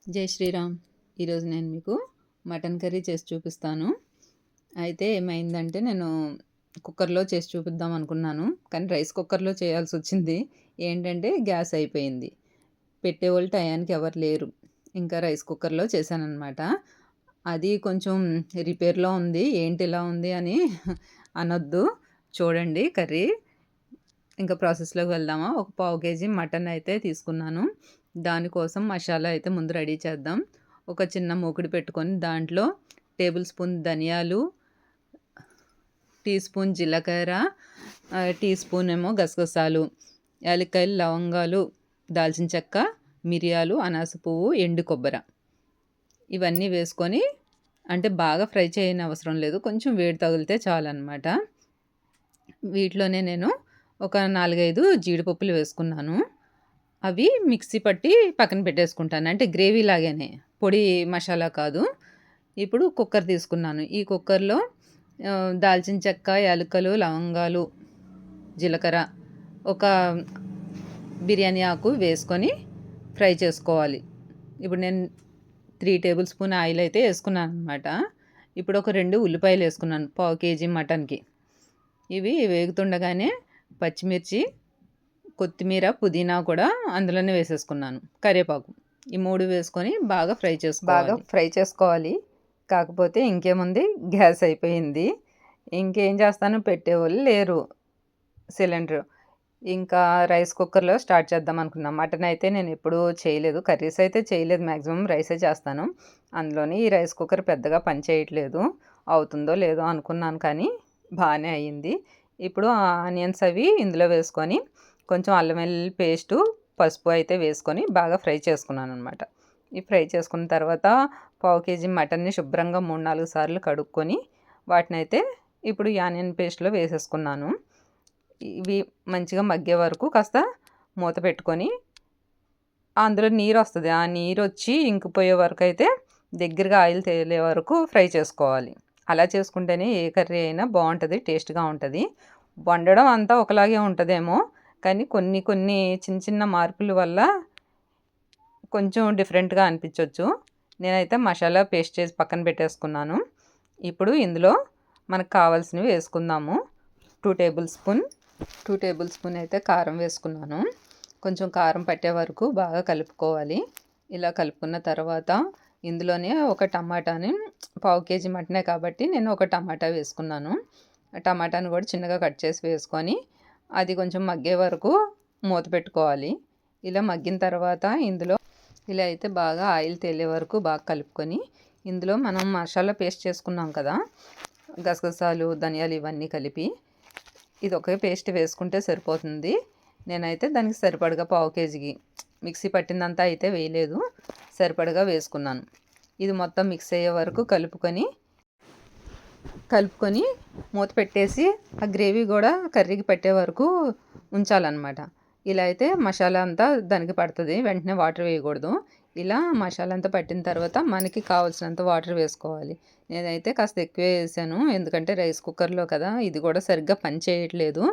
జై శ్రీరామ్. ఈరోజు నేను మీకు మటన్ కర్రీ చేసి చూపిస్తాను. అయితే ఏమైందంటే నేను కుక్కర్‌లో చేసి చూపిద్దాం అనుకున్నాను. కానీ రైస్ కుక్కర్‌లో చేయాల్సొచ్చింది. ఏంటంటే గ్యాస్ అయిపోయింది. పెట్టేవాళ్ళు టయానికి ఎవరు లేరు. ఇంకా రైస్ కుక్కర్‌లో చేశాననమాట. అది కొంచెం రిపేర్‌లో ఉంది. ఏంటి ఇలా ఉంది అని అనొద్దు. చూడండి కర్రీ. ఇంకా ప్రాసెస్‌లోకి వెళ్దామా? ఒక పావు కేజీ మటన్ అయితే తీసుకున్నాను. దానికోసం మసాలా అయితే ముందు రెడీ చేద్దాం. ఒక చిన్న మూకుడు పెట్టుకొని దాంట్లో టేబుల్ స్పూన్ ధనియాలు, టీ స్పూన్ జీలకర్ర, టీ స్పూన్ ఏమో గసగసాలు, యాలక్కాయలు, లవంగాలు, దాల్చిన చెక్క, మిరియాలు, అనాస పువ్వు, ఎండు కొబ్బరి ఇవన్నీ వేసుకొని అంటే బాగా ఫ్రై చేయనవసరం లేదు. కొంచెం వేడి తగిలితే చాలనమాట. వీటిలోనే నేను ఒక 4, 5 జీడిపప్పులు వేసుకున్నాను. అవి మిక్సీ పట్టి పక్కన పెట్టేసుకుంటాను. అంటే గ్రేవీ లాగానే. పొడి మసాలా కాదు. ఇప్పుడు కుక్కర్ తీసుకున్నాను. ఈ కుక్కర్‌లో దాల్చిన చెక్క, యాలకులు, లవంగాలు, జీలకర్ర, ఒక బిర్యానీ ఆకు వేసుకొని ఫ్రై చేసుకోవాలి. ఇప్పుడు నేను 3 టేబుల్ స్పూన్ ఆయిల్ అయితే వేసుకున్నాననమాట. ఇప్పుడు ఒక 2 ఉల్లిపాయలు వేసుకున్నాను పావు కేజీ మటన్‌కి. ఇవి వేగుతుండగానే పచ్చిమిర్చి, కొత్తిమీర, పుదీనా కూడా అందులోనే వేసేసుకున్నాను. కరివేపాకు. ఈ 3 వేసుకొని బాగా ఫ్రై చేసుకోవాలి. కాకపోతే ఇంకేముంది గ్యాస్ అయిపోయింది. ఇంకేం చేస్తాను పెట్టేవాళ్ళు లేరు సిలిండర్. ఇంకా రైస్ కుక్కర్‌లో స్టార్ట్ చేద్దాం అనుకున్నా. మటన్ అయితే నేను ఎప్పుడూ చేయలేదు. కర్రీస్ అయితే చేయలేదు మ్యాక్సిమం రైసే చేస్తాను. అందులోని ఈ రైస్ కుక్కర్ పెద్దగా పని చేయట్లేదు. అవుతుందో లేదో అనుకున్నాను కానీ బానే అయింది. ఇప్పుడు ఆనియన్స్ అవి ఇందులో వేసుకొని కొంచెం అల్లం వెల్లుల్లి పేస్టు, పసుపు అయితే వేసుకొని బాగా ఫ్రై చేసుకున్నాననమాట. ఈ ఫ్రై చేసుకున్న తర్వాత పావు కేజీ మటన్ని శుభ్రంగా 3, 4 సార్లు కడుక్కొని వాటినైతే ఇప్పుడు ఈ ఆనియన్ పేస్ట్‌లో వేసేసుకున్నాను. ఇవి మంచిగా మగ్గే వరకు కాస్త మూత పెట్టుకొని అందులో నీరొస్తది. ఆ నీరొచ్చి ఇంకిపోయే వరకైతే దగ్గరగా ఆయిల్ తేలే వరకు ఫ్రై చేసుకోవాలి. అలా చేసుకుంటేనే ఏ కర్రీ అయినా బావుంటది. టేస్ట్‌గా ఉంటది. వండడం అంతా ఒకలాగే ఉంటదేమో కానీ కొన్ని కొన్ని చిన్న చిన్న మార్పుల వల్ల కొంచెం డిఫరెంట్‌గా అనిపించొచ్చు. నేనైతే మసాలా పేస్ట్ చేసి పక్కన పెట్టేసుకున్నాను. ఇప్పుడు ఇందులో మనకు కావాల్సినవి వేసుకుందాము. 2 టేబుల్ స్పూన్ అయితే కారం వేసుకున్నాను. కొంచెం కారం పట్టే వరకు బాగా కలుపుకోవాలి. ఇలా కలుపుకున్న తర్వాత ఇందులోనే ఒక టమాటాని పావు కేజీ మటనే కాబట్టి నేను ఒక టమాటా వేసుకున్నాను. టమాటాని కూడా చిన్నగా కట్ చేసి వేసుకొని అది కొంచెం మగ్గే వరకు మూత పెట్టుకోవాలి. ఇలా మగ్గిన తర్వాత ఇందులో ఇలా అయితే బాగా ఆయిల్ తేలే వరకు బాగా కలుపుకొని ఇందులో మనం మసాలా పేస్ట్ చేసుకున్నాం కదా, గసగసాలు, ధనియాలు ఇవన్నీ కలిపి ఇది ఒకే పేస్ట్ వేసుకుంటే సరిపోతుంది. నేనైతే దానికి సరిపడగా పావు కేజీకి మిక్సీ పట్టిందంతా అయితే వేయలేదు, సరిపడగా వేసుకున్నాను. ఇది మొత్తం మిక్స్ అయ్యే వరకు కలుపుకొని మూత పెట్టేసి ఆ గ్రేవీ కూడా కర్రీకి పట్టే వరకు ఉంచాలన్నమాట. ఇలా అయితే మసాలా అంతా దానికి పడుతుంది. వెంటనే వాటర్ వేయకూడదు. ఇలా మసాలా అంతా పట్టిన తర్వాత మనకి కావాల్సినంత వాటర్ వేసుకోవాలి. నేనైతే కాస్త ఎక్కువే వేసాను. ఎందుకంటే రైస్ కుక్కర్లో కదా, ఇది కూడా సరిగ్గా పని చేయట్లేదు.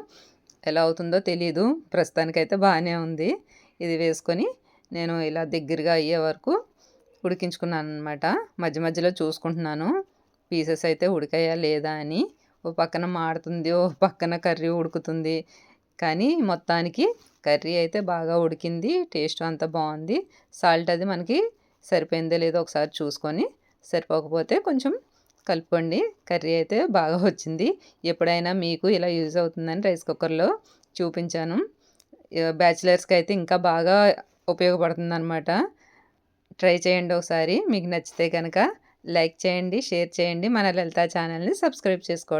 ఎలా అవుతుందో తెలీదు. ప్రస్తుతానికైతే బాగానే ఉంది. ఇది వేసుకొని నేను ఇలా దగ్గరగా అయ్యే వరకు ఉడికించుకున్నాను అనమాట. మధ్య మధ్యలో చూసుకుంటున్నాను పీసెస్ అయితే ఉడికాయా లేదా అని. ఓ పక్కన మాడుతుంది, ఓ పక్కన కర్రీ ఉడుకుతుంది. కానీ మొత్తానికి కర్రీ అయితే బాగా ఉడికింది. టేస్ట్ అంతా బాగుంది. సాల్ట్ అది మనకి సరిపోయిందో లేదో ఒకసారి చూసుకొని సరిపోకపోతే కొంచెం కలుపుకోండి. కర్రీ అయితే బాగా వచ్చింది. ఎప్పుడైనా మీకు ఇలా యూజ్ అవుతుందని రైస్ కుక్కర్లో చూపించాను. బ్యాచిలర్స్కి అయితే ఇంకా బాగా ఉపయోగపడుతుందన్నమాట. ట్రై చేయండి ఒకసారి. మీకు నచ్చితే కనుక లైక్ చేయండి, షేర్ చేయండి. మన లలిత ఛానల్ని సబ్స్క్రైబ్ చేసుకోండి.